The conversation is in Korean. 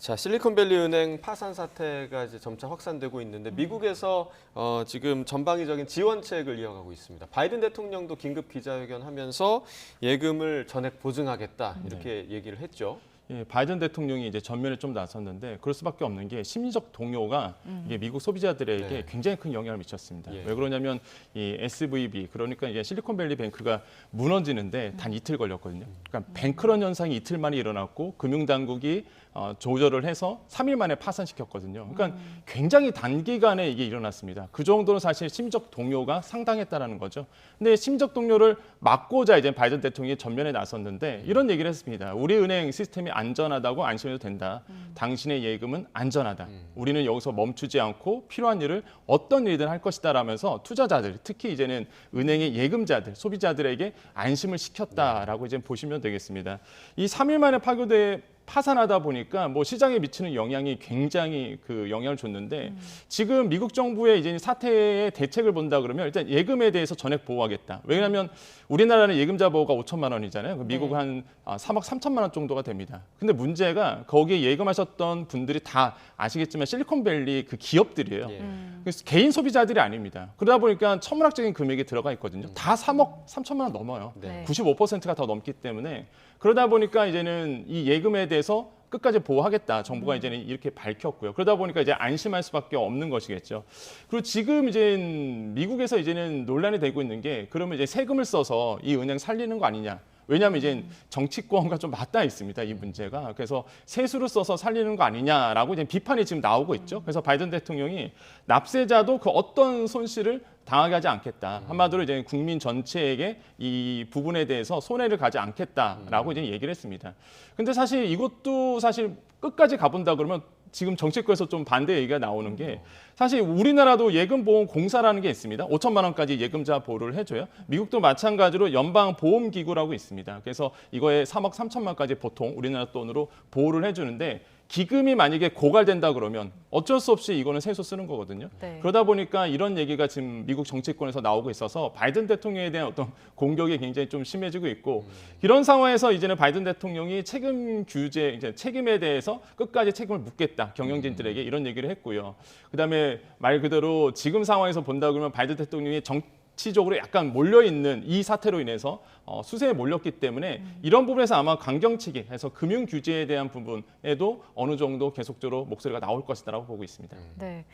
자, 실리콘밸리 은행 파산 사태가 이제 점차 확산되고 있는데 미국에서 지금 전방위적인 지원책을 이어가고 있습니다. 바이든 대통령도 긴급 기자회견하면서 예금을 전액 보증하겠다 이렇게 얘기를 했죠. 예, 바이든 대통령이 이제 전면에 좀 나섰는데 그럴 수밖에 없는 게 심리적 동요가 이게 미국 소비자들에게 네. 굉장히 큰 영향을 미쳤습니다. 예. 왜 그러냐면 이 SVB 그러니까 이게 실리콘밸리 뱅크가 무너지는데 단 이틀 걸렸거든요. 그러니까 뱅크런 현상이 이틀 만에 일어났고 금융당국이 조절을 해서 3일 만에 파산시켰거든요. 그러니까 굉장히 단기간에 이게 일어났습니다. 그 정도는 사실 심리적 동요가 상당했다라는 거죠. 근데 심리적 동요를 막고자 이제 바이든 대통령이 전면에 나섰는데 이런 얘기를 했습니다. 우리 은행 시스템이 안전하다고 안심해도 된다. 당신의 예금은 안전하다. 우리는 여기서 멈추지 않고 필요한 일을 어떤 일이든 할 것이다라면서 투자자들, 특히 이제는 은행의 예금자들, 소비자들에게 안심을 시켰다라고 이제 보시면 되겠습니다. 이 3일 만에 파산하다 보니까 뭐 시장에 미치는 영향이 굉장히 그 영향을 줬는데 지금 미국 정부의 이제 사태의 대책을 본다 그러면 일단 예금에 대해서 전액 보호하겠다. 왜냐하면 우리나라는 예금자 보호가 5천만 원이잖아요. 미국은 한 3억 3천만 원 정도가 됩니다. 근데 문제가 거기에 예금하셨던 분들이 다 아시겠지만 실리콘밸리 그 기업들이에요. 그래서 개인 소비자들이 아닙니다. 그러다 보니까 천문학적인 금액이 들어가 있거든요. 다 3억 3천만 원 넘어요. 네. 95%가 더 넘기 때문에 그러다 보니까 이제는 이 예금에 대해서 끝까지 보호하겠다. 정부가 이제는 이렇게 밝혔고요. 그러다 보니까 이제 안심할 수밖에 없는 것이겠죠. 그리고 지금 이제 미국에서 이제는 논란이 되고 있는 게 그러면 이제 세금을 써서 이 은행 살리는 거 아니냐. 왜냐하면 이제 정치권과 좀 맞닿아 있습니다. 이 문제가. 그래서 세수를 써서 살리는 거 아니냐라고 이제 비판이 지금 나오고 있죠. 그래서 바이든 대통령이 납세자도 그 어떤 손실을 당하게 하지 않겠다. 한마디로 이제 국민 전체에게 이 부분에 대해서 손해를 가지 않겠다라고 이제 얘기를 했습니다. 근데 사실 이것도 사실 끝까지 가본다 그러면 지금 정치권에서 좀 반대 얘기가 나오는 게 사실 우리나라도 예금보험공사라는 게 있습니다. 5천만 원까지 예금자 보호를 해줘요. 미국도 마찬가지로 연방보험기구라고 있습니다. 그래서 이거에 3억 3천만 원까지 보통 우리나라 돈으로 보호를 해주는데 기금이 만약에 고갈된다 그러면 어쩔 수 없이 이거는 세수 쓰는 거거든요. 네. 그러다 보니까 이런 얘기가 지금 미국 정치권에서 나오고 있어서 바이든 대통령에 대한 어떤 공격이 굉장히 좀 심해지고 있고 이런 상황에서 이제는 바이든 대통령이 책임 규제, 이제 책임에 대해서 끝까지 책임을 묻겠다 경영진들에게 이런 얘기를 했고요. 그다음에 말 그대로 지금 상황에서 본다 그러면 바이든 대통령이 정치적으로 약간 몰려있는 이 사태로 인해서 수세에 몰렸기 때문에 이런 부분에서 아마 강경치기 해서 금융 규제에 대한 부분에도 어느 정도 계속적으로 목소리가 나올 것이다라고 보고 있습니다. 네.